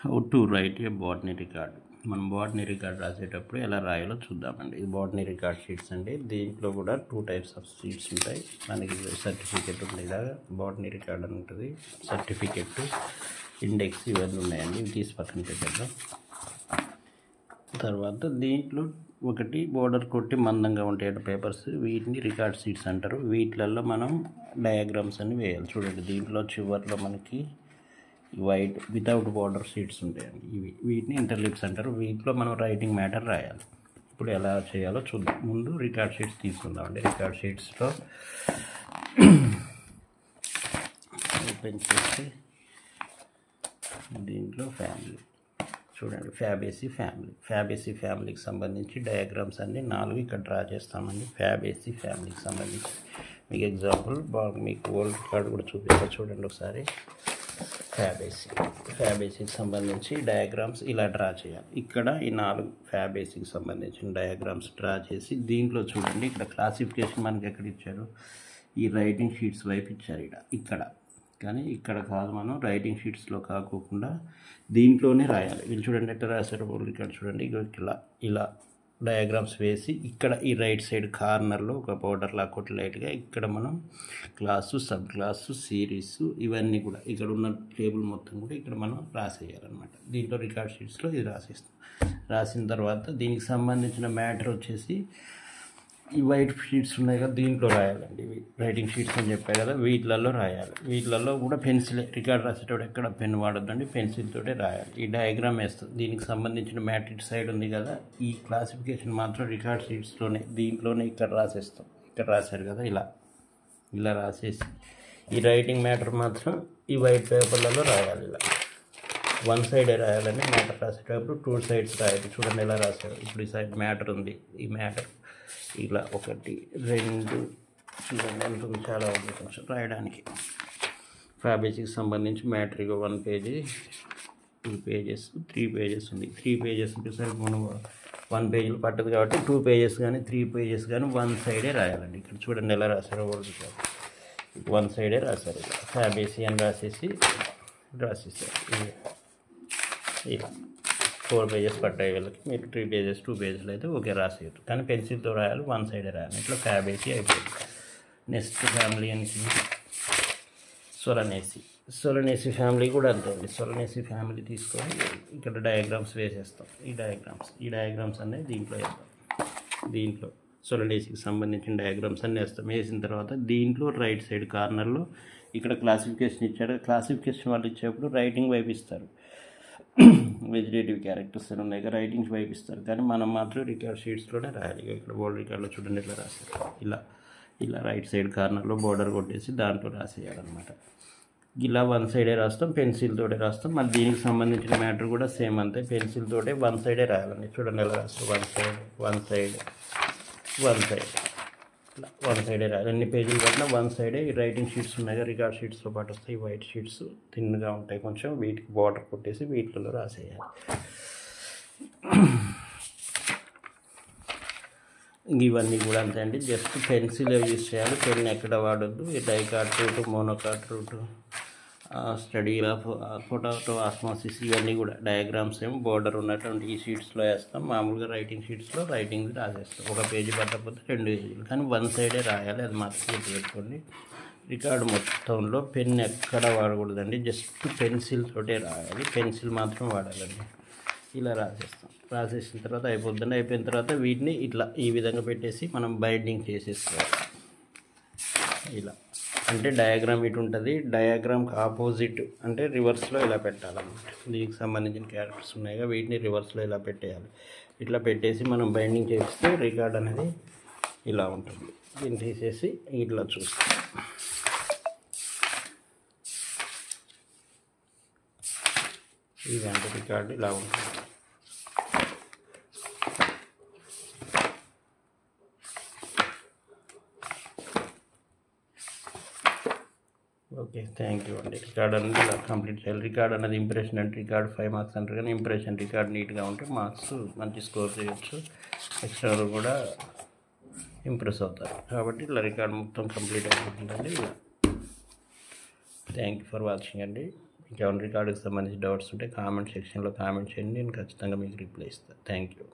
How to right A botany record. మనం botany record రాసేటప్పుడు ఎలా రాయాలో చూద్దామండి. ఇది బాటనీ రికార్డ్ షీట్స్ అండి. దీంట్లో కూడా 2 టైప్స్ ఆఫ్ షీట్స్ ఉంటాయి. మనకి సర్టిఫికెట్ ఉంది, ఇలాగా బాటనీ రికార్డ్ అని ఉంటుంది. సర్టిఫికెట్, ఇండెక్స్ ఇవన్నీ ఉన్నాయండి. ఇవి తీసి పక్కన పెట్టేద్దాం. తర్వాత దీంట్లో ఒకటి బోర్డర్ కొట్టి మందంగా ఉంటాయి పేపర్స్, వీటిని రికార్డ్ షీట్స్ అంటారు. వీటిలలో మనం డయాగ్రామ్స్ అన్ని వేయాలి. చూడండి, దీంట్లో చివర్లో మనకి వైట్ వితౌట్ బార్డర్ షీట్స్ ఉంటాయండి. వీటిని ఇంటర్లిప్స్ అంటారు. వీటిలో మనం రైటింగ్ మ్యాటర్ రాయాలి. ఇప్పుడు ఎలా చేయాలో చూద్దాం. ముందు రికార్డ్ షీట్స్ తీసుకుందామండి. రికార్డ్ షీట్స్లో ఓపెన్ చేసి దీంట్లో ఫ్యామిలీ చూడండి, ఫ్యాబేసీ ఫ్యామిలీకి సంబంధించి డయాగ్రామ్స్ అన్నీ 4 ఇక్కడ డ్రా చేస్తామండి. ఫ్యాబేసీ ఫ్యామిలీకి సంబంధించి మీకు ఎగ్జాంపుల్ మీకు వరల్డ్ రికార్డ్ కూడా చూపిస్తా చూడండి ఒకసారి. ఫ్యాబేసీకి సంబంధించి డయాగ్రామ్స్ ఇలా డ్రా చేయాలి. ఇక్కడ ఈ 4 ఫ్యాబేసీకి సంబంధించిన డయాగ్రామ్స్ డ్రా చేసి దీంట్లో చూడండి, ఇక్కడ క్లాసిఫికేషన్ మనకి ఎక్కడ ఇచ్చారు, ఈ రైటింగ్ షీట్స్ వైపు ఇచ్చారు ఇక్కడ. కానీ ఇక్కడ కాదు, మనం రైటింగ్ షీట్స్లో కాకుండా దీంట్లోనే రాయాలి. వీళ్ళు చూడండి ఎట్లా రాశారు. ఇక్కడ చూడండి, ఇలా డయాగ్రామ్స్ వేసి ఇక్కడ ఈ రైట్ సైడ్ కార్నర్లో ఒక బోర్డర్ లా కొట్టి లైట్గా ఇక్కడ మనం క్లాసు, సబ్ క్లాసు, సిరీస్ ఇవన్నీ కూడా ఇక్కడ ఉన్న టేబుల్ మొత్తం కూడా ఇక్కడ మనం రాసేయాలన్నమాట. దీంట్లో రికార్డ్ షీట్స్లో ఇది రాసేస్తాం. రాసిన తర్వాత దీనికి సంబంధించిన మ్యాటర్ వచ్చేసి ఈ వైట్ షీట్స్ ఉన్నాయి కదా, దీంట్లో రాయాలండి. ఇవి రైటింగ్ షీట్స్ అని చెప్పాయి కదా, వీటిలలో రాయాలి. వీటిలలో కూడా పెన్సిల్, రికార్డ్ రాసేటప్పుడు ఎక్కడ పెన్ వాడొద్దండి, పెన్సిల్ తోటే రాయాలి. ఈ డయాగ్రామ్ వేస్తుంది. దీనికి సంబంధించిన మ్యాట్రిక్ సైడ్ ఉంది కదా, ఈ క్లాసిఫికేషన్ మాత్రం రికార్డ్ షీట్స్లోనే దీంట్లోనే ఇక్కడ రాసేస్తాం. ఇక్కడ రాశారు కదా, ఇలా రాసేసి ఈ రైటింగ్ మ్యాటర్ మాత్రం ఈ వైట్ పేపర్లలో రాయాలి. ఇలా 1 సైడే రాయాలని మ్యాటర్ రాసేటప్పుడు 2 సైడ్స్ రాయాలి. చూడండి ఎలా రాశారు. ఇప్పుడు ఈ సైడ్ మ్యాటర్ ఉంది, ఈ మ్యాటర్ ఇలా 1, 2 చూడండి ఎంత ఉంది, చాలా ఉంది కొంచెం రాయడానికి. ఫ్యాబేసీకి సంబంధించి మ్యాటర్ 1 పేజీ, 2 పేజెస్, 3 పేజెస్ ఉంది. 3 పేజెస్ సరే మనం 1 పేజీలు పట్టదు కాబట్టి 2 పేజెస్ కానీ 3 పేజెస్ కానీ 1 సైడే రాయాలండి. ఇక్కడ చూడండి ఎలా రాశారో, 1 సైడే రాశారు. ఇలా ఫ్యాబేసీ అని రాసేసారు. ఇలా 4 పేజెస్ పట్టాయి వీళ్ళకి. మీరు 3 పేజెస్ 2 పేజెస్లో అయితే ఓకే రాసేయచ్చు. కానీ పెన్సిల్తో రాయాలి, 1 సైడే రాయాలి. ఇట్లా ఫ్యాబేసీ అయిపోయింది. నెక్స్ట్ ఫ్యామిలీ అని సొలనేసి ఫ్యామిలీ కూడా అంతే అండి. సొలనేసి ఫ్యామిలీ తీసుకొని ఇక్కడ డయాగ్రామ్స్ వేసేస్తాం. ఈ డయాగ్రామ్స్ అనేది దీంట్లో వేస్తాం. దీంట్లో సొలనేసికి సంబంధించిన డయాగ్రామ్స్ అన్నీ వేస్తాం. వేసిన తర్వాత దీంట్లో రైట్ సైడ్ కార్నర్లో ఇక్కడ క్లాసిఫికేషన్ ఇచ్చాడు. క్లాసిఫికేషన్ వాళ్ళు ఇచ్చేప్పుడు రైటింగ్ వైపు ఇస్తారు. వెజిటేటివ్ క్యారెక్టర్స్ అని ఉన్నాయి కదా, రైటింగ్స్ వైపు ఇస్తారు. కానీ మనం మాత్రం రికార్డ్ షీట్స్లోనే రాయాలి. ఇక్కడ బోర్డర్ రికార్డ్లో చూడండి ఇట్లా రాశారు. ఇలా రైట్ సైడ్ కార్నర్లో బోర్డర్ కొట్టేసి దాంట్లో రాసేయాలన్నమాట. ఇలా 1 సైడే రాస్తాం, పెన్సిల్ తోటే రాస్తాం. మళ్ళీ దీనికి సంబంధించిన మ్యాటర్ కూడా సేమ్ అంతే, పెన్సిల్ తోటే 1 సైడే రాయాలండి. చూడండి ఎలా రాస్తాం. 1 సైడ్ ఇలా 1 సైడే రాయాలి. ఎన్ని పేజీలు పట్టినా 1 సైడే. ఈ రైటింగ్ షీట్స్ ఉన్నాయి, రికార్డ్ షీట్స్తో పాటు వస్తాయి. వైట్ షీట్స్ థిన్గా ఉంటాయి కొంచెం, వీటికి బార్డర్ కొట్టేసి వీటిలో రాసేయాలి. ఇవన్నీ కూడా అంతే అండి. జస్ట్ పెన్సిల్ యూజ్ చేయాలి, పెన్ ఎక్కడ వాడొద్దు. ఈ dicot root, monocot root, study of photo osmosis ఇవన్నీ కూడా డయాగ్రామ్స్ ఏమో బోర్డర్ ఉన్నటువంటి ఈ షీట్స్లో వేస్తాం. మామూలుగా రైటింగ్ షీట్స్లో రైటింగ్ రాసేస్తాం. 1 పేజీ పట్టకపోతే 2 పేజీలు, కానీ 1 సైడే రాయాలి. అది మాత్రం గుర్తుపెట్టుకోండి. రికార్డు మొత్తంలో పెన్ ఎక్కడ వాడకూడదండి, జస్ట్ పెన్సిల్ తోటే రాయాలి. పెన్సిల్ మాత్రం వాడాలండి. ఇలా రాసేసిన తర్వాత అయిపోద్దండి. అయిపోయిన తర్వాత వీటిని ఇట్లా ఈ విధంగా పెట్టేసి మనం బైండింగ్ చేసేసుకోవాలి. ఇలా అంటే డయాగ్రామ్ ఇటు ఉంటుంది, డయాగ్రామ్కి ఆపోజిట్ అంటే రివర్స్లో ఇలా పెట్టాలన్నమాట. దీనికి సంబంధించిన క్యారెక్టర్స్ ఉన్నాయిగా, వీటిని రివర్స్లో ఇలా పెట్టేయాలి. ఇట్లా పెట్టేసి మనం బైండింగ్ చేస్తే రికార్డ్ అనేది ఇలా ఉంటుంది. దీన్ని తీసేసి ఇట్లా చూస్తాం. ఇదంటే రికార్డు ఇలా ఉంటుంది. ఓకే, థ్యాంక్ యూ అండి. రికార్డ్ అనేది ఇలా కంప్లీట్ చేయాలి. రికార్డ్ అనేది ఇంప్రెషన్ అంటే రికార్డ్ 5 మార్క్స్ అంటారు, కానీ ఇంప్రెషన్ రికార్డ్ నీట్గా ఉంటే మార్క్స్ మంచి స్కోర్ చేయొచ్చు. ఎక్స్ట్రా కూడా ఇంప్రెస్ అవుతారు. కాబట్టి ఇలా రికార్డ్ మొత్తం కంప్లీట్ అయిపోతుందండి. థ్యాంక్ యూ ఫర్ వాచింగ్ అండి. ఇంకేమైనా రికార్డుకి సంబంధించి డౌట్స్ ఉంటే కామెంట్ సెక్షన్లో కామెంట్ చేయండి, నేను ఖచ్చితంగా మీకు రిప్లై ఇస్తాను. Thank you.